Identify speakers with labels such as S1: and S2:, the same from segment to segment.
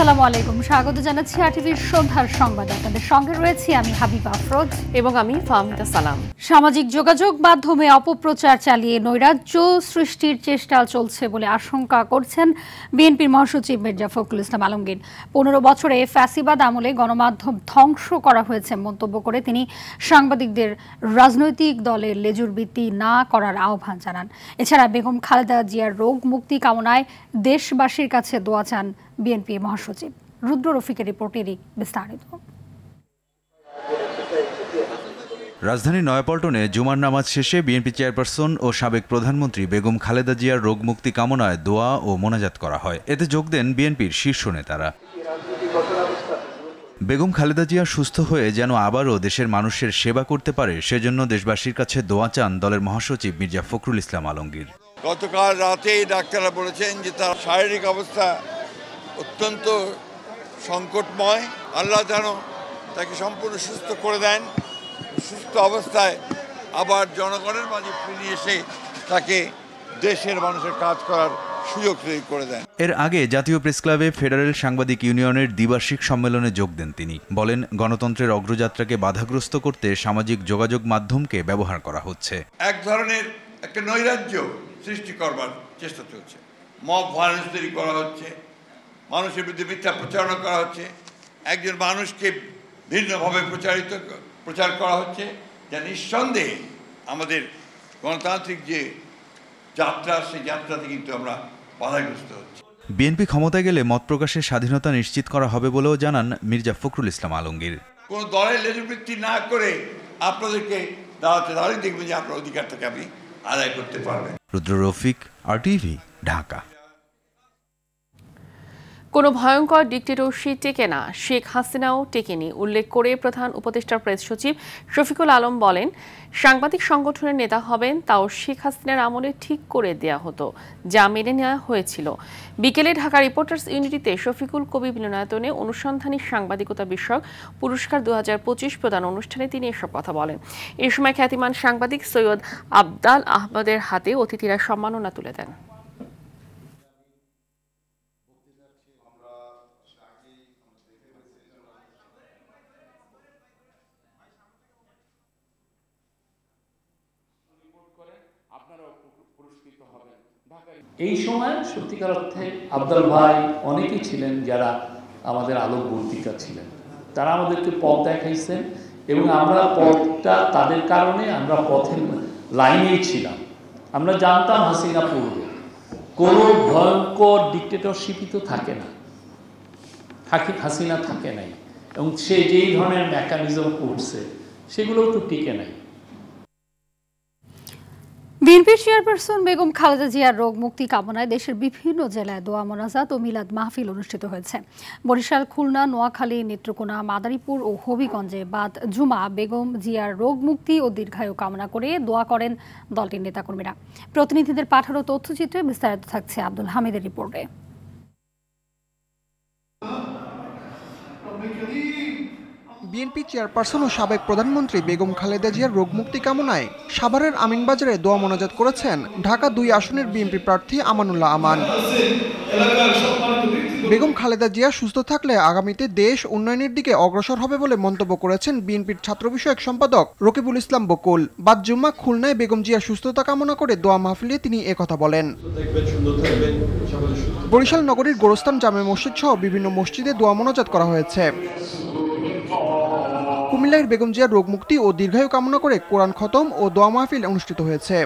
S1: আসসালামু আলাইকুম, স্বাগত জানাচ্ছি আরটিভির সন্ধ্যার সংবাদে। আপনাদের সঙ্গে রয়েছি আমি হাবিবা আফরোজ
S2: এবং আমি ফাহমিদা সালাম।
S1: সামাজিক যোগাযোগ মাধ্যমে অপপ্রচার চালিয়ে নৈরাজ্য সৃষ্টির চেষ্টা চলছে বলে আশঙ্কা করছেন বিএনপির মহাসচিব মির্জা ফখরুল ইসলাম আলমগীর। 15 বছরে ফ্যাসিবাদ আমলে গণমাধ্যম ধ্বংস করা হয়েছে মন্তব্য করে তিনি সাংবাদিকদের রাজনৈতিক দলের লেজুরবৃত্তি না করার আহ্বান জানান। এছাড়া বেগম খালেদা জিয়ার রোগ মুক্তি কামনায় দেশবাসীর কাছে দোয়া চান বিএনপি মহাসচিব। রুদ্র রফিকের রিপোর্টেরই বিস্তারিত।
S3: রাজধানীর নয়াপল্টনে জুমার নামাজ শেষে বিএনপি চেয়ারপারসন ও সাবেক প্রধানমন্ত্রী বেগম খালেদা জিয়ার রোগ মুক্তি কামনায় দোয়া ও মোনাজাত করা হয়। এতে যোগ দেন বিএনপির শীর্ষ নেতারা। বেগম খালেদা জিয়া সুস্থ হয়ে যেন আবারও দেশের মানুষের সেবা করতে পারে সেজন্য দেশবাসীর কাছে দোয়া চান দলের মহাসচিব মির্জা ফখরুল ইসলাম আলমগীর।
S4: গতকাল রাতেই ডাক্তাররা বলেছেন যে তার শারীরিক অবস্থা অত্যন্ত সংকটময়। আল্লাহ যেন তাকে সম্পূর্ণ সুস্থ করে দেন, সুস্থ অবস্থায় আবার জনগণের মাঝে ফিরে এসে তাকে দেশের মানুষের কাজ করার সুযোগ তৈরি করে দেন।
S3: এর আগে জাতীয় প্রেস ক্লাবে ফেডারেল সাংবাদিক ইউনিয়নের দ্বিবার্ষিক সম্মেলনে যোগ দেন তিনি। বলেন, গণতন্ত্রের অগ্রযাত্রাকে বাধাগ্রস্ত করতে সামাজিক যোগাযোগ মাধ্যমকে ব্যবহার করা হচ্ছে।
S4: এক ধরনের একটা নৈরাজ্য সৃষ্টি করবার চেষ্টা চলছে, মব ভায়োলেন্স তৈরি করা হচ্ছে, মানুষের বিরুদ্ধে মিথ্যা প্রচারণা করা হচ্ছে, একজন মানুষকে ভিন্নভাবে প্রচার করা হচ্ছে, যা নিঃসন্দেহে আমাদের গণতান্ত্রিক যে যাত্রা সেই যাত্রাতে কিন্তু আমরা বাধাগ্রস্ত হচ্ছি।
S3: বিএনপি ক্ষমতায় গেলে মত প্রকাশের স্বাধীনতা নিশ্চিত করা হবে বলেও জানান মির্জা ফখরুল ইসলাম আলমগীর।
S4: কোন দলের লেজুবৃত্তি না করে আপনাদেরকে দাঁড়াতে দেখবেন যে আপনার অধিকারটাকে আপনি আদায় করতে পারবেন।
S3: রুদ্র রফিক, আরটিভি, ঢাকা।
S2: কোনো ভয়ঙ্কর ডিক্টেটরশিপ টেকে না, শেখ হাসিনাও টেকেনি উল্লেখ করে প্রধান উপদেষ্টা প্রেস সচিব শফিকুল আলম বলেন, সাংবাদিক সংগঠনের নেতা হবেন তাও শেখ হাসিনার আমলে ঠিক করে দেয়া হতো, যা মেনে নেওয়া হয়েছিল। বিকেলে ঢাকা রিপোর্টার্স ইউনিটিতে শফিকুল কবি মিলনায়তনে অনুসন্ধানী সাংবাদিকতা বিষয়ক পুরস্কার 2025 প্রদান অনুষ্ঠানে তিনি এসব কথা বলেন। এ সময় খ্যাতিমান সাংবাদিক সৈয়দ আবদাল আহমদের হাতে অতিথিরা সম্মাননা তুলে দেন।
S5: এই সময় সত্যিকার অর্থে আবদাল ভাই অনেকেই ছিলেন যারা আমাদের আলোকবর্তিকা ছিলেন, তারা আমাদেরকে পথ দেখাইছেন এবং আমরা পথটা তাদের কারণে আমরা পথের লাইনেই ছিলাম। আমরা জানতাম হাসিনা পড়বে, কোনো ভয়ঙ্কর ডিক্টেটরশিপই তো থাকে না, হাসিনা থাকে নাই, এবং সে যেই ধরনের মেকানিজম করছে সেগুলোও তো টিকে নাই।
S1: বিএনপির চেয়ারপারসন বেগম খালেদা জিয়ার রোগ মুক্তি কামনায় দেশের বিভিন্ন জেলায় দোয়া মোনাজাত ও মিলাদ মাহফিল অনুষ্ঠিত হয়েছে। বরিশাল, খুলনা, নোয়াখালী, নেত্রকোনা, মাদারীপুর ও হবিগঞ্জে বাদ জুমা বেগম জিয়ার রোগ মুক্তি ও দীর্ঘায়ু কামনা করে দোয়া করেন দলটির নেতাকর্মীরা। প্রতিনিধিদের পাঠানো তথ্যচিত্রে বিস্তারিত থাকছে আব্দুল হামিদের রিপোর্টে।
S6: বিএনপি চেয়ারপারসন ও সাবেক প্রধানমন্ত্রী বেগম খালেদা জিয়ার রোগ মুক্তি কামনায় সাভারের আমিনবাজারে দোয়া মোনাজাত করেছেন ঢাকা 2 আসনের বিএনপি প্রার্থী আমানুল্লাহ আমান। বেগম খালেদা জিয়া সুস্থ থাকলে আগামীতে দেশ উন্নয়নের দিকে অগ্রসর হবে বলে মন্তব্য করেছেন বিএনপির ছাত্র বিষয়ক সম্পাদক রকিবুল ইসলাম বকুল। বাদ জুম্মা খুলনায় বেগম জিয়ার সুস্থতা কামনা করে দোয়া মাহফিলে তিনি একথা বলেন। বরিশাল নগরীর গোরস্থান জামে মসজিদ সহ বিভিন্ন মসজিদে দোয়া মোনাজাত করা হয়েছে। কুমিল্লার বেগম জিয়ার রোগ মুক্তি ও দীর্ঘায়ু কামনা করে কোরআন খতম ও দোয়া মাহফিল অনুষ্ঠিত হয়েছে।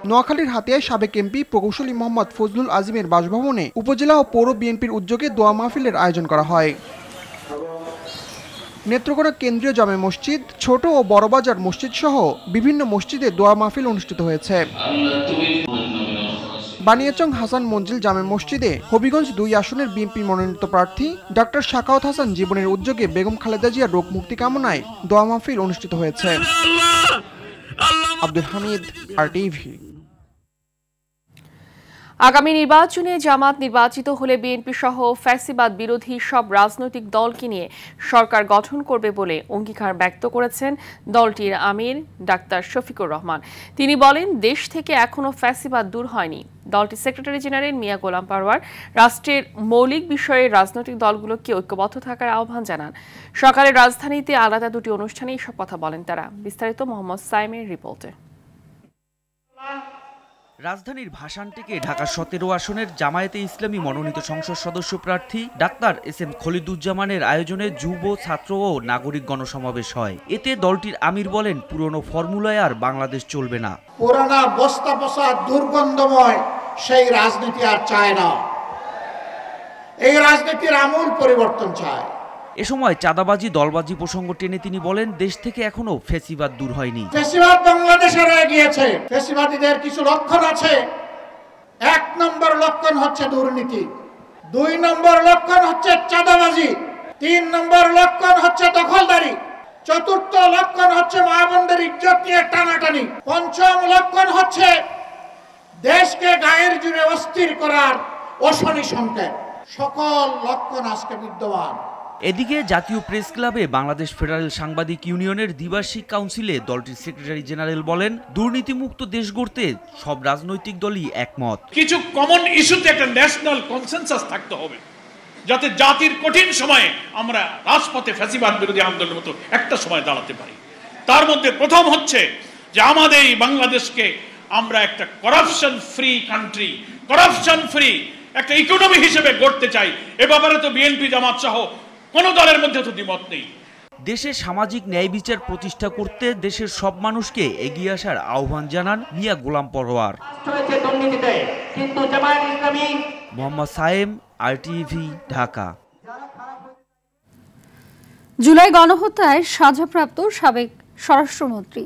S6: নোয়াখালীর হাতিয়ায় সাবেক এমপি প্রকৌশলী মোহাম্মদ ফজলুল আজিমের বাসভবনে উপজেলা ও পৌর বিএনপির উদ্যোগে দোয়া মাহফিলের আয়োজন করা হয়। নেত্রকোনা কেন্দ্রীয় জামে মসজিদ, ছোট ও বড়বাজার মসজিদ সহ বিভিন্ন মসজিদে দোয়া মাহফিল অনুষ্ঠিত হয়েছে। বানিয়াচং হাসান মঞ্জিল জামে মসজিদে হবিগঞ্জ 2 আসনের বিএনপি মনোনীত প্রার্থী ডক্টর শাকাওয়াত হাসান জীবনের উদ্যোগে বেগম খালেদা জিয়ার রোগ মুক্তি কামনায় দোয়া মাহফিল অনুষ্ঠিত হয়েছে। আব্দুল হামিদ, আরটিভি।
S2: আগামী নির্বাচনে জামাত নির্বাচিত হলে বিএনপি সহ ফ্যাসিবাদ বিরোধী সব রাজনৈতিক দলকে নিয়ে সরকার গঠন করবে বলে অঙ্গীকার ব্যক্ত করেছেন দলটির আমির ডাক্তার শফিকুর রহমান। তিনি বলেন, দেশ থেকে এখনো ফ্যাসিবাদ দূর হয়নি, দলটির সেক্রেটারি জেনারেল মিয়া গোলাম পারওয়ার রাষ্ট্রের মৌলিক বিষয়ে রাজনৈতিক দলগুলোকে ঐক্যবদ্ধ থাকার আহ্বান জানান। সকালে রাজধানীতে আলাদা দুটি অনুষ্ঠানে এসব কথা বলেন তারা। বিস্তারিত মোহাম্মদ সাইমের রিপোর্টে।
S7: রাজধানীর ভাসানটিকে ঢাকা ১৭ আসনের জামায়াতে ইসলামী মনোনীত সংসদ সদস্য প্রার্থী ডাক্তার এস.এম. খলিদুজ্জামানের আয়োজনে যুব, ছাত্র ও নাগরিক গণসমাবেশ হয়। এতে দলটির আমির বলেন, পুরনো ফর্মুলায় আর বাংলাদেশ চলবে না।
S8: পুরানা বস্তা পচা দুর্গন্ধময় সেই রাজনীতি আর চায় না। এই রাজনীতির আমূল পরিবর্তন চায়।
S7: এ সময় চাঁদাবাজি, দলবাজি প্রসঙ্গ টেনে তিনি বলেন, দেশ থেকে এখনো ফ্যাসিবাদ দূর হয়নি।
S8: ফ্যাসিবাদ বাংলাদেশে রয়ে গিয়েছে। ফ্যাসিবাদীদের কিছু লক্ষণ আছে। ১ নম্বর লক্ষণ হচ্ছে দুর্নীতি, ২ নম্বর লক্ষণ হচ্ছে চাঁদাবাজি, ৩ নম্বর লক্ষণ হচ্ছে দখলদারি, ৪র্থ লক্ষণ হচ্ছে মা বোনদের ইজ্জত নিয়ে টানাটানি, ৫ম লক্ষণ হচ্ছে দেশকে গায়ের জুড়ে অস্থির করার অশনি সংকেত। সকল লক্ষণ আজকে বিদ্যমান।
S7: এদিকে জাতীয় প্রেস ক্লাবে বাংলাদেশ ফেডারেল সাংবাদিক ইউনিয়নের দ্বিবার্ষিক কাউন্সিলে দলটির সেক্রেটারি জেনারেল বলেন, দুর্নীতিমুক্ত দেশ গড়তে সব রাজনৈতিক দলই একমত।
S9: কিছু কমন ইস্যুতে একটা ন্যাশনাল কনসেনসাস থাকতে হবে, যাতে জাতির কঠিন সময়ে আমরা রাজপথে ফ্যাসিবাদ বিরোধী আন্দোলনের মতো একটা সময় দাঁড়াতে পারি। তার মধ্যে প্রথম হচ্ছে যে আমাদের এই বাংলাদেশকে আমরা একটা corruption free country, corruption free একটা ইকোনমি হিসেবে গড়তে চাই। এ ব্যাপারে তো বিএনপি, জামাত সহ কোন দলের মধ্যে তো দ্বিমত নেই।
S7: দেশে সামাজিক ন্যায় বিচার প্রতিষ্ঠা করতে দেশের সব মানুষকে এগিয়ে আসার আহ্বান জানান মিয়া গোলাম পারওয়ার। মোহাম্মদ সায়েম, RTV, ঢাকা।
S1: জুলাই গণহত্যায় সাজাপ্রাপ্ত সাবেক স্বরাষ্ট্রমন্ত্রী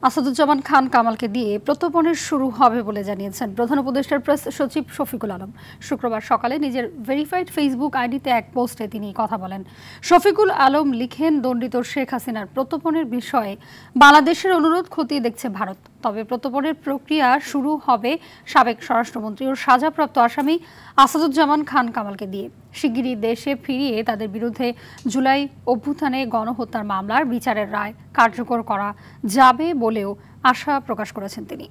S1: আসাদুজ্জামান খান কামালকে দিয়ে প্রত্যর্পণের শুরু হবে বলে জানিয়েছেন প্রধান উপদেষ্টার প্রেস সচিব শফিকুল আলম। শুক্রবার সকালে নিজের ভেরিফাইড ফেসবুক আইডিতে এক পোস্টে তিনি কথা বলেন। শফিকুল আলম লিখেন, দণ্ডিত শেখ হাসিনার প্রত্যর্পণের বিষয়ে বাংলাদেশের অনুরোধ খতিয়ে দেখছে ভারত। তবে প্রত্যর্পণের প্রক্রিয়া শুরু হবে সাবেক স্বরাষ্ট্রমন্ত্রী ও সাজাপ্রাপ্ত আসামি আসাদুজ্জামান খান কামালকে দিয়ে। শিগগিরই দেশে ফিরিয়ে তাদের বিরুদ্ধে জুলাই অভ্যুত্থানে গণহত্যার মামলার বিচারের রায় কার্যকর করা যাবে বলেও আশা প্রকাশ করেছেন তিনি।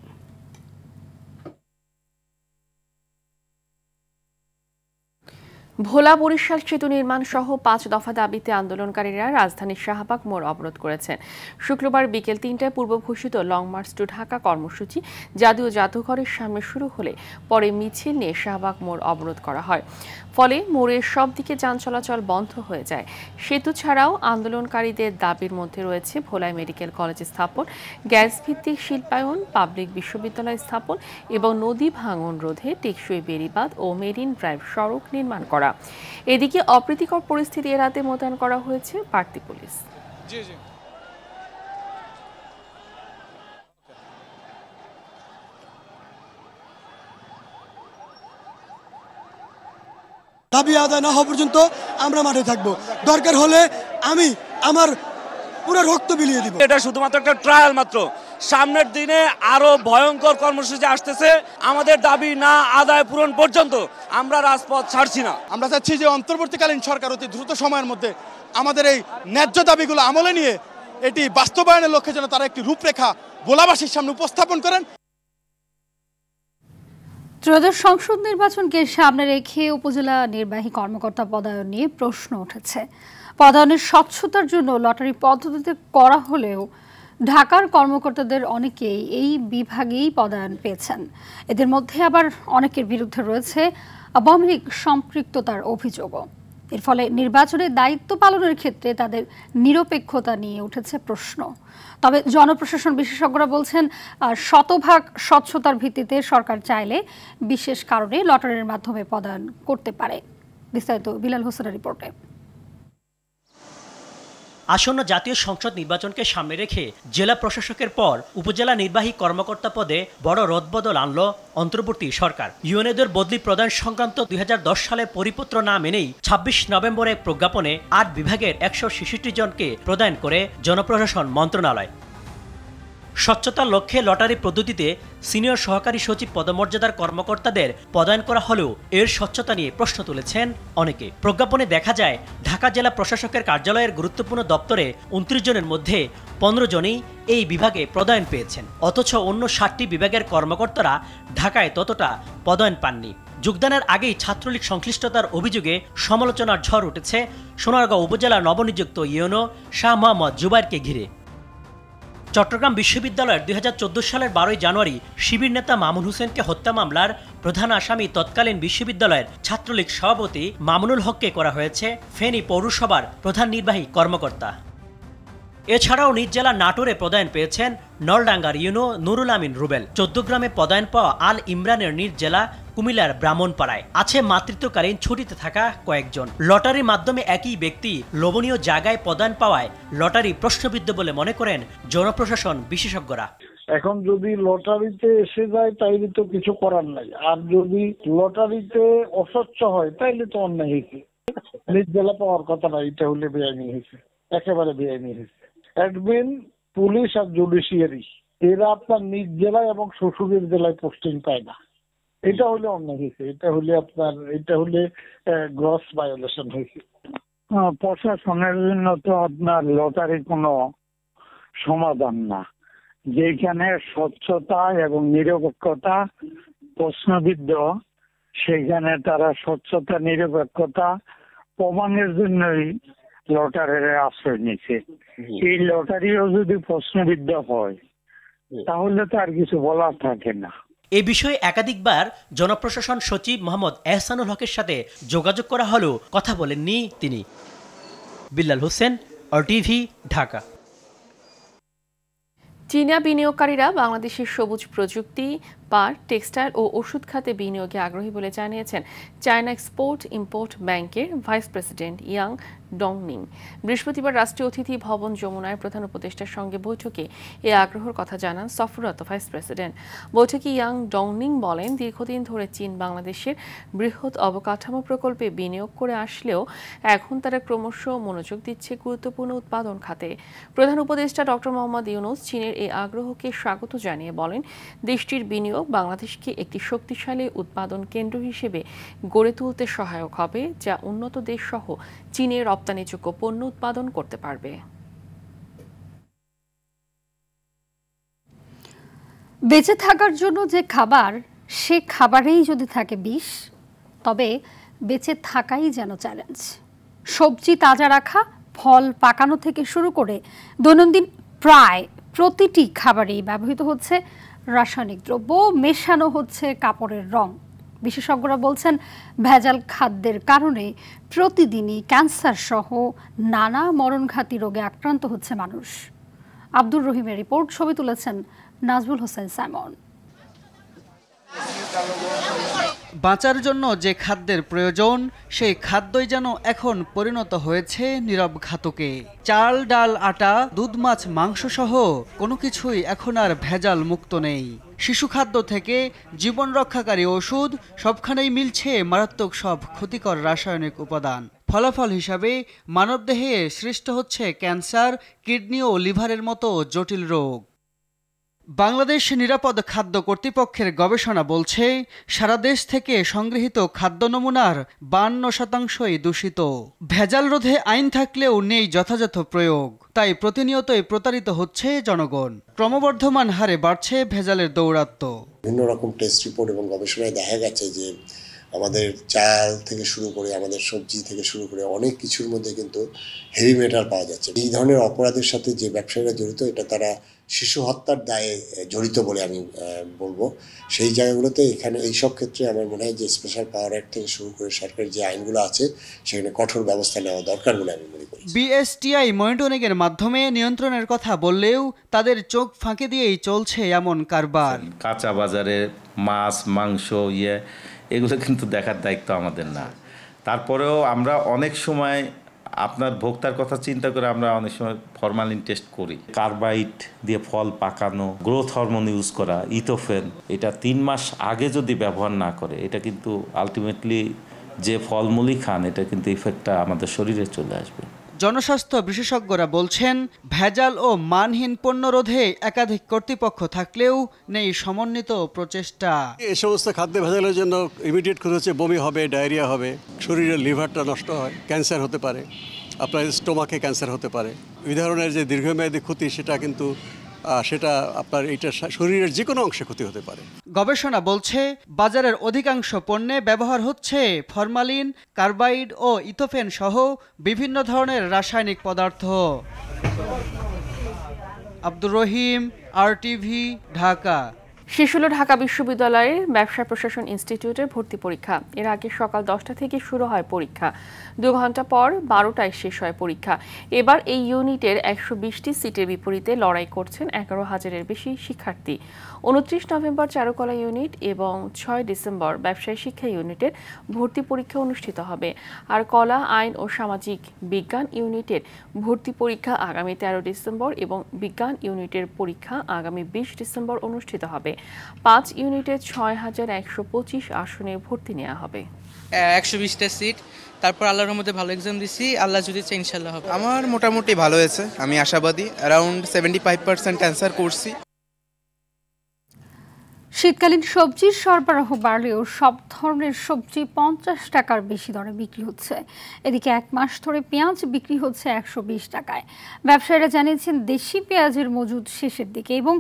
S2: ভোলা বরিশাল সেতু নির্মাণ সহ 5 দফা দাবিতে আন্দোলনকারীরা রাজধানীর শাহবাগ মোড় অবরোধ করেছেন। শুক্রবার বিকেল 3টায় পূর্ব ঘোষিত লং মার্চ টু ঢাকা কর্মসূচি জাতীয় জাদুঘরের সামনে শুরু হলে পরে মিছিল নিয়ে শাহবাগ মোড় অবরোধ করা হয়। ফলে মোড়ের সব দিকে যান চলাচল বন্ধ হয়ে যায়। সেতু ছাড়াও আন্দোলনকারীদের দাবির মধ্যে রয়েছে ভোলায় মেডিকেল কলেজ স্থাপন, গ্যাস ভিত্তিক শিল্পায়ন, পাবলিক বিশ্ববিদ্যালয় স্থাপন এবং নদী ভাঙন রোধে টেকসই বেড়িবাঁধ ও মেরিন ড্রাইভ সড়ক নির্মাণ করা। এদিকে অপ্রীতিকর পরিস্থিতি এড়াতে মোতায়েন করা হয়েছে বাড়তি পুলিশ।
S10: দাবি আদায় না হওয়া পর্যন্ত আমরা মাঠে থাকবো। দরকার হলে আমি আমার পুরো রক্ত বিলিয়ে দিব।
S11: এটা শুধুমাত্র একটা ট্রায়াল মাত্র। সামনের দিনে আরো ভয়ঙ্কর কর্মসূচি আসতেছে। আমাদের দাবি না আদায় পূরণ পর্যন্ত আমরা রাজপথ ছাড়ছি না।
S10: আমরা চাচ্ছি যে অন্তর্বর্তীকালীন সরকার অতি দ্রুত সময়ের মধ্যে আমাদের এই ন্যায্য দাবিগুলো আমলে নিয়ে এটি বাস্তবায়নের লক্ষ্যে যেন তারা একটি রূপরেখা ভোলাবাসীর সামনে উপস্থাপন করেন।
S1: ত্রয়োদশ সংসদ নির্বাচনকে সামনে রেখে উপজেলা নির্বাহী কর্মকর্তা পদায়ন নিয়ে প্রশ্ন উঠেছে। পদায়নের স্বচ্ছতার জন্য লটারি পদ্ধতিতে করা হলেও ঢাকার কর্মকর্তাদের অনেকেই এই বিভাগেই পদায়ন পেয়েছেন। এদের মধ্যে আবার অনেকের বিরুদ্ধে রয়েছে আওয়ামী সম্পৃক্ততার অভিযোগও। এর ফলে নির্বাচনে দায়িত্ব পালনের ক্ষেত্রে তাদের নিরপেক্ষতা নিয়ে উঠেছে প্রশ্ন। তবে জনপ্রশাসন বিশেষজ্ঞরা বলছেন, শতভাগ স্বচ্ছতার ভিত্তিতে সরকার চাইলে বিশেষ কারণে লটারির মাধ্যমে পদায়ন করতে পারে। বিস্তারিত বিলাল হোসেনের রিপোর্টে।
S12: আসন্ন জাতীয় সংসদ নির্বাচনকে সামনে রেখে জেলা প্রশাসকের পর উপজেলা নির্বাহী কর্মকর্তা পদে বড় রদবদল আনল অন্তর্বর্তী সরকার। ইউএনএদের বদলি প্রদান সংক্রান্ত 2010 সালে পরিপত্র না মেনেই 26 নভেম্বর এক প্রজ্ঞাপনে 8 বিভাগের 166 জনকে প্রদান করে জনপ্রশাসন মন্ত্রণালয়। স্বচ্ছতার লক্ষ্যে লটারি পদ্ধতিতে সিনিয়র সহকারী সচিব পদমর্যাদার কর্মকর্তাদের পদায়ন করা হলেও এর স্বচ্ছতা নিয়ে প্রশ্ন তুলেছেন অনেকে। প্রজ্ঞাপনে দেখা যায় ঢাকা জেলা প্রশাসকের কার্যালয়ের গুরুত্বপূর্ণ দপ্তরে 29 জনের মধ্যে 15 জনই এই বিভাগে পদায়ন পেয়েছেন, অথচ অন্য 7টি বিভাগের কর্মকর্তারা ঢাকায় ততটা পদায়ন পাননি। যোগদানের আগেই ছাত্রলীগ সংশ্লিষ্টতার অভিযোগে সমালোচনার ঝড় উঠেছে সোনারগাঁও উপজেলার নবনিযুক্ত ইউনো শাহ মোহাম্মদ জুবাইরকে ঘিরে। চট্টগ্রাম বিশ্ববিদ্যালয়ের 2014 সালের 12 জানুয়ারি শিবির নেতা মামুন হোসেনকে হত্যা মামলার প্রধান আসামি তৎকালীন বিশ্ববিদ্যালয়ের ছাত্রলীগ সভাপতি মামুনুল হককে করা হয়েছে ফেনী পৌরসভার প্রধান নির্বাহী কর্মকর্তা। এছাড়াও নিজ জেলা নাটোরে পদায়ন পেয়েছেন নলডাঙ্গার ইউনো নুরুল আমিন রুবেল। 14 গ্রামে পদায়ন পাওয়া আল ইমরানের নিজ জেলা কুমিল্লার ব্রাহ্মণপাড়ায় আছে মাতৃত্বকালীন ছুটিতে থাকা কয়েকজন। লটারির মাধ্যমে একই ব্যক্তি লোভনীয় জায়গায় পদায়ন পাওয়ায় লটারি প্রশ্নবিদ্ধ বলে মনে করেন জনপ্রশাসন বিশেষজ্ঞরা।
S13: এখন যদি লটারিতে এসে যায় তাইলে তো কিছু করার নাই, আর যদি লটারিতে অস্বচ্ছ হয় তাইলে তো অন্যায় হয়েছে। নিজ জেলা পাওয়ার কথা না, এটা হলে বেআইনি হয়েছে, একেবারে বেআইনি হয়েছে। অ্যাডমিন, পুলিশ আর জুডিশিয়ারি এরা আপনার নিজ জেলায় এবং শ্বশুরের জেলায় পোস্টিং পায় না, এটা হলে অন্যায় হয়েছে, এটা হলে গ্রস ভায়োলেশন হয়েছে। প্রশাসনের জন্য তো আপনার লটারি কোনো সমাধান না, যেখানে স্বচ্ছতা এবং নিরপেক্ষতা প্রশ্নবিদ্ধ সেখানে তারা স্বচ্ছতা নিরপেক্ষতা প্রমাণের জন্যই লটারির আশ্রয় নিচ্ছে। এই লটারিও যদি প্রশ্নবিদ্ধ হয় তাহলে তো আর কিছু বলার থাকে না।
S12: এ বিষয়ে একাধিকবার জনপ্রশাসন সচিব মোহাম্মদ এহসানুল হকের সাথে যোগাযোগ করা হলেও কথা বলেননি তিনি। বিল্লাল হোসেন, RTV, ঢাকা।
S2: চীনা বিনিয়োগকারীরা বাংলাদেশের সবুজ প্রযুক্তি, পাট, টেক্সটাইল ও ওষুধ খাতে বিনিয়োগে আগ্রহী বলে জানিয়েছেন চায়না এক্সপোর্ট ইম্পোর্ট ব্যাংকের ভাইস প্রেসিডেন্ট ইয়াং ডংনিং। বৃহস্পতিবার রাষ্ট্রীয় অতিথি ভবন যমুনায় প্রধান উপদেষ্টার সঙ্গে বৈঠকে এ আগ্রহের কথা জানান সফররত ভাইস প্রেসিডেন্ট। বৈঠকে ইয়াং ডংনিং বলেন, দীর্ঘদিন ধরে চীন বাংলাদেশের বৃহৎ অবকাঠামো প্রকল্পে বিনিয়োগ করে আসলেও এখন তারা ক্রমশ মনোযোগ দিচ্ছে গুরুত্বপূর্ণ উৎপাদন খাতে। প্রধান উপদেষ্টা ডক্টর মোহাম্মদ ইউনূস চীনের এই আগ্রহকে স্বাগত জানিয়ে বলেন, দেশটির বিনিয়োগ বাংলাদেশকে একটি শক্তিশালী উৎপাদন কেন্দ্র হিসেবে গড়ে তুলতে সহায়ক হবে, যা উন্নত দেশ সহ চীনের রপ্তানিযোগ্য পণ্য উৎপাদন করতে পারবে।
S1: বেঁচে থাকার জন্য যে খাবার, সে খাবারেই যদি থাকে বিষ, তবে বেঁচে থাকাই যেন চ্যালেঞ্জ। সবজি তাজা রাখা, ফল পাকানো থেকে শুরু করে দৈনন্দিন প্রায় প্রতিটি খাবারেই ব্যবহৃত হচ্ছে রাসায়নিক দ্রব্য, মেশানো হচ্ছে কাপড়ের রং। বিশেষজ্ঞরা বলছেন, ভেজাল খাদ্যের কারণে প্রতিদিনই ক্যান্সার সহ নানা মরণঘাতী রোগে আক্রান্ত হচ্ছে মানুষ। আব্দুর রহিমের রিপোর্ট, ছবি তুলেছেন নাজমুল হোসেন সাইমন।
S14: বাঁচার জন্য যে খাদ্যের প্রয়োজন, সেই খাদ্যই যেন এখন পরিণত হয়েছে নীরব ঘাতকে। চাল, ডাল, আটা, দুধ, মাছ, মাংস সহ কোনো কিছুই এখন আর ভেজাল মুক্ত নেই। শিশু খাদ্য থেকে জীবন রক্ষাকারী ওষুধ, সবখানেই মিলছে মারাত্মক সব ক্ষতিকর রাসায়নিক উপাদান। ফলাফল হিসাবে মানবদেহে সৃষ্ট হচ্ছে ক্যান্সার, কিডনি ও লিভারের মতো জটিল রোগ। বাংলাদেশ নিরাপদ খাদ্য কর্তৃপক্ষের গবেষণা বলছে, সারা দেশ থেকে সংগৃহীত খাদ্য নমুনার 52% দূষিত। ভেজাল রোধে আইন থাকলেও নেই যথাযথ প্রয়োগ, তাই প্রতিনিয়তই প্রতারিত হচ্ছে জনগণ। ক্রমবর্ধমান হারে বাড়ছে ভেজালের দৌরাত্ম্য।
S15: বিভিন্ন রকম টেস্ট রিপোর্ট এবং গবেষণায় দেখা গেছে যে আমাদের চাল থেকে শুরু করে আমাদের সবজি থেকে শুরু করে অনেক কিছুর মধ্যে কিন্তু হেভি মেটাল পাওয়া যাচ্ছে। এই ধরনের অপরাধের সাথে যে ব্যবসায়ীরা জড়িত, এটা তারা শিশু হত্যার দায়ে জড়িত বলে আমি বলবো। সেই জায়গাগুলোতে এখানে এইসব ক্ষেত্রে আমার মনে হয় যে স্পেশাল পাওয়ার অ্যাক্ট থেকে শুরু করে সরকারের যে আইনগুলো আছে সেখানে কঠোর ব্যবস্থা নেওয়া দরকার বলে আমি মনে করি।
S14: বিএসটিআই মনিটরিংয়ের মাধ্যমে নিয়ন্ত্রণের কথা বললেও তাদের চোখ ফাঁকি দিয়েই চলছে এমন কারবার।
S16: কাঁচা বাজারে মাছ, মাংস, এগুলো কিন্তু দেখার দায়িত্ব আমাদের না। তারপরেও আমরা অনেক সময় আপনার ভোক্তার কথা চিন্তা করে আমরা অনেক সময় ফরমালিন টেস্ট করি। কার্বাইড দিয়ে ফল পাকানো, গ্রোথ হরমোন ইউজ করা, ইথোফেন, এটা 3 মাস আগে যদি ব্যবহার না করে, এটা কিন্তু আলটিমেটলি যে ফলমূলই খান, এটা কিন্তু ইফেক্টটা আমাদের শরীরে চলে আসবে।
S14: জনস্বাস্থ্য বিশেষজ্ঞরা বলছেন, ভেজাল ও মানহীন পণ্য রোধে একাধিক কর্তৃপক্ষ থাকলেও নেই সমন্বিত প্রচেষ্টা।
S17: এই সমস্ত খাদ্য ভেজালের জন্য ইমিডিয়েট করে হচ্ছে বমি হবে, ডায়রিয়া হবে, শরীরের লিভারটা নষ্ট হয়, ক্যান্সার হতে পারে, আপনার স্টোমাকে ক্যান্সার হতে পারে। এই ধরনের যে দীর্ঘমেয়াদী ক্ষতি সেটা আপনার এইটা শরীরের যে কোনো অংশে ক্ষতি হতে পারে।
S14: গবেষণা বলছে, বাজারের অধিকাংশ পণ্যে ব্যবহার হচ্ছে ফরমালিন, কার্বাইড ও ইথোফেন সহ বিভিন্ন ধরনের রাসায়নিক পদার্থ। আব্দুর রহিম, RTV, ঢাকা।
S2: শেষ হলো ঢাকা বিশ্ববিদ্যালয়ের ব্যবসা প্রশাসন ইনস্টিটিউটের ভর্তি পরীক্ষা। এর আগে সকাল 10টা থেকে শুরু হয় পরীক্ষা, 2 ঘন্টা পর 12টায় শেষ হয় পরীক্ষা। এবার এই ইউনিটের 120টি সিটের বিপরীতে লড়াই করছেন 11,000-এর বেশি শিক্ষার্থী। 29 নভেম্বর চারুকলা ইউনিট এবং 6 ডিসেম্বর ব্যবসায় শিক্ষা ইউনিটের ভর্তি পরীক্ষা অনুষ্ঠিত হবে। আর কলা, আইন ও সামাজিক বিজ্ঞান ইউনিটের ভর্তি পরীক্ষা আগামী 13 ডিসেম্বর এবং বিজ্ঞান ইউনিটের পরীক্ষা আগামী 20 ডিসেম্বর অনুষ্ঠিত হবে। 5 ইউনিটে 6,125 আসনে ভর্তি নেওয়া হবে।
S18: 120টা সিট, তারপর আল্লাহর রহমতে ভালো এক্সাম দিছি, আল্লাহ যদি চায় ইনশাআল্লাহ হবে।
S19: আমার মোটামুটি ভালো হয়েছে, আমি আশাবাদী। অ্যারাউন্ড 75% অ্যান্সার করছি।
S1: শীতকালীন সবজির সরবরাহ বাড়লেও সব ধরনের সবজি 50 টাকার বেশি দরে বিক্রি হচ্ছে। এদিকে 1 মাস ধরে পেঁয়াজ বিক্রি হচ্ছে 120 টাকায়। ব্যবসায়ীরা জানিয়েছেন, দেশি পেঁয়াজের মজুদ শেষের দিকে এবং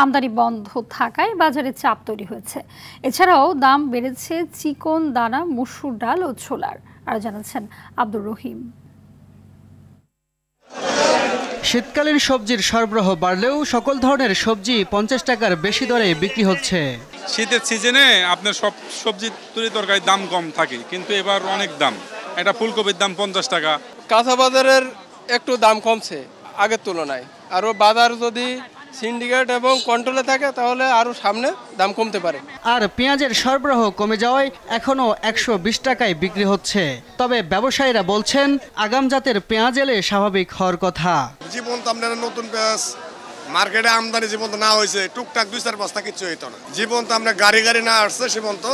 S1: আমদানি বন্ধ থাকায় বাজারে চাপ তৈরি হয়েছে। এছাড়াও দাম বেড়েছে চিকন দানা, মসুর ডাল ও ছোলার। আর জানাচ্ছেন আব্দুর রহিম।
S14: শীতকালীন সবজির সরবরাহ বাড়লেও সকল ধরনের সবজি 50 টাকার বেশি দরে বিক্রি হচ্ছে।
S20: শীতের সিজনে আপনার সব সবজি তরি তরকারির দাম কম থাকে, কিন্তু এবার অনেক দাম। একটা ফুলকপির দাম 50 টাকা।
S21: কাঁচা বাজারের একটু দাম কমছে আগের তুলনায়। আরও বাজার যদি সিন্ডিকেট এবং কন্ট্রোলে থাকে তাহলে আরও সামনে দাম কমতে পারে।
S14: আর পেঁয়াজের সরবরাহ কমে যাওয়ায় এখনো 120 টাকায় বিক্রি হচ্ছে। তবে ব্যবসায়ীরা বলছেন, আগাম জাতের পেঁয়াজ এলে স্বাভাবিক হওয়ার কথা।
S22: জীবন তো আপনার নতুন পেঁয়াজ মার্কেটে আমদানি জীবন তো না হয়েছে, টুকটাক 2-4 বস্তা কিছু হইতো না। জীবন তো আমরা গাড়ি না আসছে, জীবন তো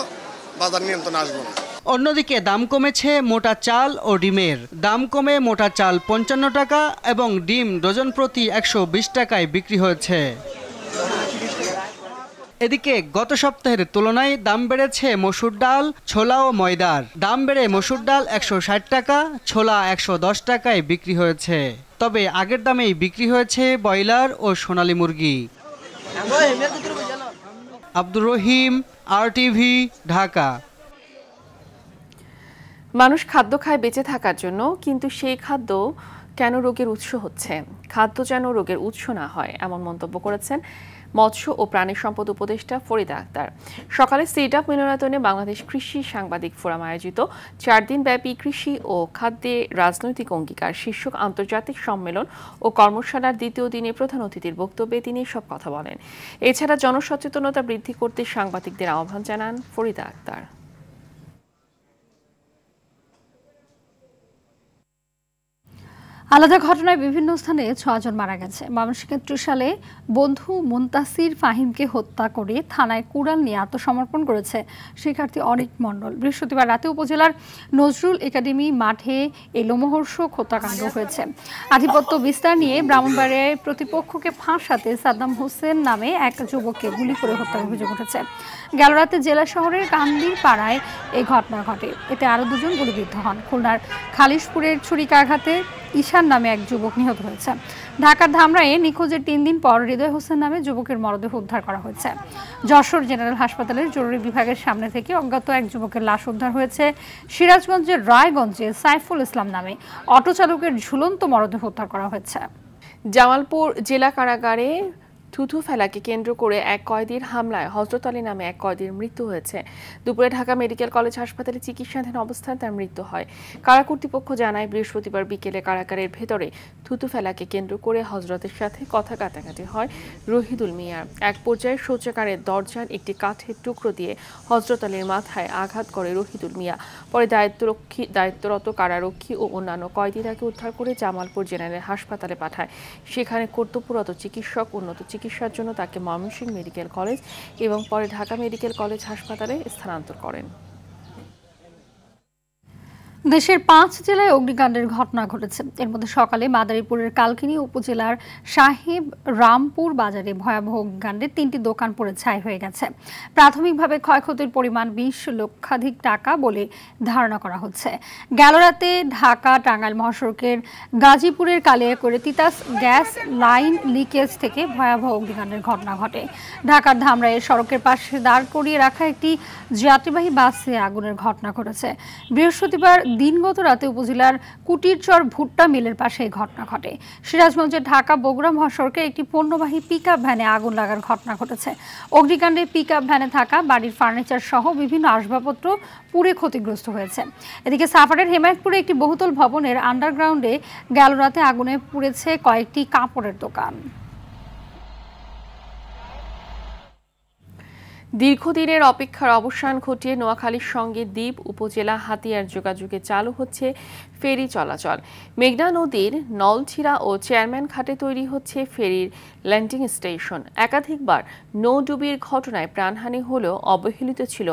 S22: বাজার নিয়ন্ত্রণ আসবো না।
S14: অন্যদিকে দাম কমেছে মোটা চাল ও ডিমের। দাম কমে মোটা চাল 55 টাকা এবং ডিম ডজন প্রতি 120 টাকায় বিক্রি হয়েছে। এদিকে গত সপ্তাহের তুলনায় দাম বেড়েছে মসুর ডাল, ছোলা ও ময়দার। দাম বেড়ে মসুর ডাল 160 টাকা, ছোলা 110 টাকায় বিক্রি হয়েছে। তবে আগের দামেই বিক্রি হয়েছে ব্রয়লার ও সোনালী মুরগি। আব্দুর রহিম, RTV, ঢাকা।
S2: মানুষ খাদ্য খায় বেঁচে থাকার জন্য, কিন্তু সেই খাদ্য কেন রোগের উৎস হচ্ছে? খাদ্য যেন রোগের উৎস না হয়, এমন মন্তব্য করেছেন মৎস্য ও প্রাণী সম্পদ উপদেষ্টা ফরিদা আক্তার। সকালে সিডাপ মিলনায়তনে বাংলাদেশ কৃষি সাংবাদিক ফোরাম আয়োজিত 4 দিনব্যাপী কৃষি ও খাদ্যে রাজনৈতিক অঙ্গীকার শীর্ষক আন্তর্জাতিক সম্মেলন ও কর্মশালার 2য় দিনে প্রধান অতিথির বক্তব্যে তিনি এসব কথা বলেন। এছাড়া জনসচেতনতা বৃদ্ধি করতে সাংবাদিকদের আহ্বান জানান ফরিদা আক্তার।
S1: আলাদা ঘটনায় বিভিন্ন স্থানে 6 জন মারা গেছে। ময়মনসিংহের ত্রিশালে বন্ধু মুনতাসির ফাহিমকে হত্যা করে থানায় কুড়াল নিয়ে আত্মসমর্পণ করেছে শিক্ষার্থী অনিক মণ্ডল। বৃহস্পতিবার রাতে উপজেলার নজরুল একাডেমি মাঠে এই লোমহর্ষক হত্যাকাণ্ড হয়েছে। আধিপত্য বিস্তার নিয়ে ব্রাহ্মণবাড়িয়ায় প্রতিপক্ষকে ফাঁসাতে সাদ্দাম হোসেন নামে এক যুবককে গুলি করে হত্যার অভিযোগ উঠেছে। গেল রাতে জেলা শহরের কান্দির পাড়ায় এই ঘটনা ঘটে। এতে আরও 2 জন গুলিবিদ্ধ হন। খুলনার খালিশপুরের ছুরিকাঘাতে ঈশান নামে এক যুবক নিহত হয়েছে। ঢাকার ধামরায়ে নিখোঁজের 3 দিন পর হৃদয় হোসেন নামে যুবকের মরদেহ উদ্ধার করা হয়েছে। যশোর জেনারেল হাসপাতালের জরুরি বিভাগের সামনে থেকে অজ্ঞাত এক যুবকের লাশ উদ্ধার হয়েছে। সিরাজগঞ্জের রায়গঞ্জে সাইফুল ইসলাম নামে অটো চালকের ঝুলন্ত মরদেহ উদ্ধার করা হয়েছে।
S2: জামালপুর জেলা কারাগারে থুথু ফেলাকে কেন্দ্র করে এক কয়েদির হামলায় হযরত আলী নামে এক কয়েদির মৃত্যু হয়েছে। দুপুরে ঢাকা মেডিকেল কলেজ হাসপাতালে চিকিৎসাধীন অবস্থায় তার মৃত্যু হয়। কারা কর্তৃপক্ষ জানায়, বৃহস্পতিবার বিকেলে কারাগারের ভেতরে থুতু ফেলাকে কেন্দ্র করে হযরতের সাথে কথা কাটাকাটি হয় রহিদুল মিয়ার। এক পর্যায়ে শৌচাগারের দরজার একটি কাঠের টুকরো দিয়ে হযরত আলীর মাথায় আঘাত করে রহিদুল মিয়া। পরে দায়িত্বরত কারারক্ষী ও অন্যান্য কয়েদিরাকে উদ্ধার করে জামালপুর জেনারেল হাসপাতালে পাঠায়। সেখানে কর্তব্যরত চিকিৎসক উন্নত চিকিৎসার জন্য তাকে ময়মনসিংহ মেডিকেল কলেজ এবং পরে ঢাকা মেডিকেল কলেজ হাসপাতালে স্থানান্তর করেন।
S1: দেশের 5 জেলায় অগ্নিকাণ্ডের ঘটনা ঘটেছে। এর মধ্যে সকালে মাদারীপুরের কালকিনি উপজেলার সাহেব রামপুর বাজারে ভয়াবহ অগ্নিকাণ্ডে 3টি দোকান পুড়ে ছাই হয়ে গেছে। প্রাথমিকভাবে ক্ষয়ক্ষতির পরিমাণ 20 লক্ষাধিক টাকা বলে ধারণা করা হচ্ছে। গেল রাতে ঢাকা টাঙ্গাইল মহাসড়কের গাজীপুরের কালিয়াকৈরে তিতাস গ্যাস লাইন লিকেজ থেকে ভয়াবহ অগ্নিকাণ্ডের ঘটনা ঘটে। ঢাকার ধামরাইয়ের সড়কের পাশে দাঁড় করিয়ে রাখা একটি যাত্রীবাহী বাসে আগুনের ঘটনা ঘটেছে। বৃহস্পতিবার দিনগত রাতে উপজেলার কুটিরচর ভুট্টা মিলের পাশে এই ঘটনা ঘটে। সিরাজগঞ্জের ঢাকা বগুড়া মহাসড়কে একটি পণ্যবাহী পিকআপ ভ্যানে আগুন লাগার ঘটনা ঘটেছে। অগ্নিকাণ্ডে পিকআপ ভ্যানে থাকা বাড়ির ফার্নিচার সহ বিভিন্ন আসবাবপত্র পুড়ে ক্ষতিগ্রস্ত হয়েছে। এদিকে সাভারের হেমায়তপুরে একটি বহুতল ভবনের আন্ডারগ্রাউন্ডে গেল রাতে আগুনে পুড়েছে কয়েকটি কাপড়ের দোকান।
S2: দীর্ঘদিনের অপেক্ষার অবসান ঘটিয়ে নোয়াখালীর সঙ্গে দ্বীপ উপজেলা হাতিয়ার যোগাযোগে চালু হচ্ছে ফেরি চলাচল। মেঘনা নদীর নলছিড়া ও চেয়ারম্যান ঘাটে তৈরি হচ্ছে ফেরির ল্যান্ডিং স্টেশন। একাধিকবার নৌডুবির ঘটনায় প্রাণহানি হলেও অবহেলিত ছিল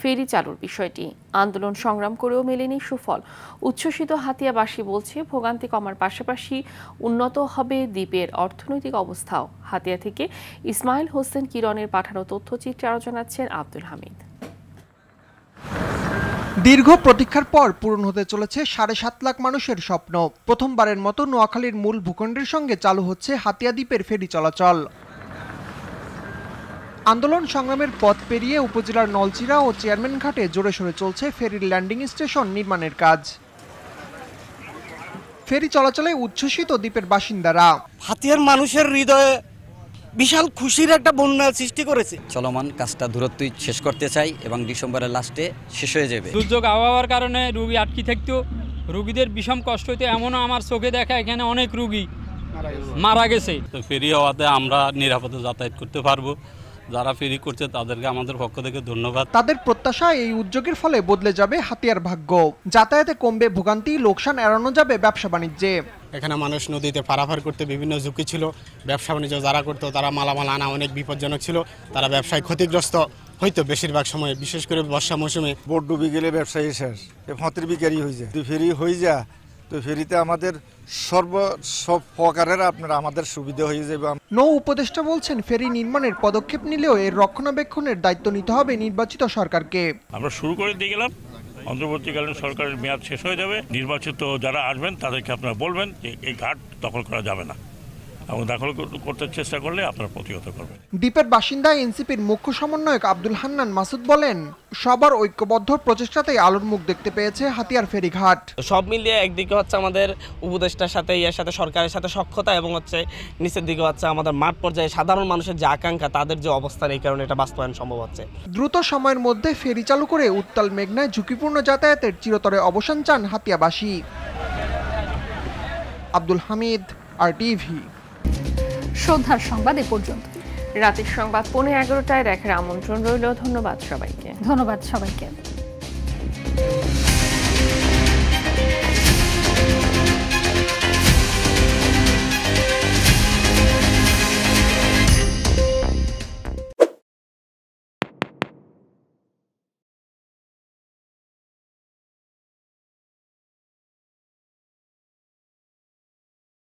S2: ফেরি চালুর বিষয়টি। আন্দোলন সংগ্রাম করেও মেলেনি সুফল। উচ্ছ্বসিত হাতিয়াবাসী বলছে, ভোগান্তি কমার পাশাপাশি উন্নত হবে দ্বীপের অর্থনৈতিক অবস্থাও। হাতিয়া থেকে ইসমাইল হোসেন কিরণের পাঠানো তথ্যচিত্রে আরো জানাচ্ছেন আব্দুল হামিদ।
S6: দীর্ঘ প্রতীক্ষার পর পূরণ হতে চলেছে 7.5 লাখ মানুষের স্বপ্ন। প্রথমবারের মতো নোয়াখালীর মূল ভূখণ্ডের সঙ্গে চালু হচ্ছে হাতিয়া দ্বীপের ফেরি চলাচল। আন্দোলন সংগ্রামের পথ পেরিয়ে উপজেলার নলচিরা ও চেয়ারম্যান ঘাটে জোরে সোরে চলছে ফেরির ল্যান্ডিং স্টেশন নির্মাণের কাজ। ফেরি চলাচলে উচ্ছ্বসিত দ্বীপের বাসিন্দারা।
S3: হাতিয়ার মানুষের হৃদয়ে বিশাল খুশির একটা বন্যা সৃষ্টি করেছে।
S4: চলমান কাজটা দূরত্বই শেষ করতে চাই এবং ডিসেম্বরের লাস্টে শেষ হয়ে যাবে।
S23: দুর্যোগ আবহাওয়ার কারণে রোগী আটকে থাকতো, রোগীদের বিষম কষ্ট হইতো। এমনও আমার চোখে দেখা এখানে অনেক রোগী মারা গেছে।
S24: তো ফেরি হওয়াতে আমরা নিরাপদে যাতায়াত করতে পারবো। যারা ফেরি করছে তাদেরকে আমাদের পক্ষ থেকে ধন্যবাদ।
S6: তাদের প্রত্যাশা, এই উদ্যোগের ফলে বদলে যাবে হাতিয়ার ভাগ্য। যাতায়াতে কমবে ভোগান্তি, লোকসান এড়ানো যাবে ব্যবসা বাণিজ্যে।
S25: এখানে মানুষ নদীতে পারাপার করতে বিভিন্ন ঝুঁকি ছিল। ব্যবসা বাণিজ্য যারা করতো তারা মালামাল আনা অনেক বিপজ্জনক ছিল। তারা ব্যবসায় ক্ষতিগ্রস্ত হয়তো বেশিরভাগ সময়, বিশেষ করে বর্ষা মৌসুমে।
S26: বোট ডুবি গেলে ব্যবসায়ী শেষ, ফতের বিকারি হয়ে যায়। ফেরি হয়ে যা তো ফেরিতে আমাদের সব প্রকারের আমাদের সুবিধা হয়ে যাবে।
S6: নৌ উপদেষ্টা বলছেন, ফেরি নির্মাণের পদক্ষেপ নিলেও এর রক্ষণাবেক্ষণের দায়িত্ব নিতে হবে নির্বাচিত সরকারকে।
S27: আমরা শুরু করে দিয়ে গেলাম, অন্তর্বর্তীকালীন সরকারের মেয়াদ শেষ হয়ে যাবে। নির্বাচিত যারা আসবেন তাদেরকে আপনারা বলবেন যে এই ঘাট দখল করা যাবে না, এবং দখল করতে চেষ্টা করলে আপনারা প্রতিহত করবেন।
S6: দ্বীপের বাসিন্দা এনসিপির মুখ্য সমন্বয়ক আব্দুল হান্নান মাসুদ বলেন, সবার ঐক্যবদ্ধ প্রচেষ্টাতেই আলোর মুখ দেখতে পেয়েছে হাতিয়ার ফেরিঘাট।
S3: সব মিলিয়ে একদিকে হচ্ছে আমাদের উপদেষ্টার সাথে সাথে সরকারের সাথে সক্ষতা, এবং হচ্ছে নিচের দিকে হচ্ছে আমাদের মাঠ পর্যায়ে সাধারণ মানুষের যে আকাঙ্ক্ষা, তাদের যে অবস্থান, এই কারণে এটা বাস্তবায়ন সম্ভব হচ্ছে।
S6: দ্রুত সময়ের মধ্যে ফেরি চালু করে উত্তাল মেঘনায় ঝুঁকিপূর্ণ যাতায়াতের চিরতরে অবসান চান হাতিয়াবাসী। আব্দুল হামিদ, RTV।
S1: সন্ধ্যার সংবাদ এ পর্যন্ত।
S2: রাতের সংবাদ 11:15টায় দেখার আমন্ত্রণ রইল। ধন্যবাদ সবাইকে।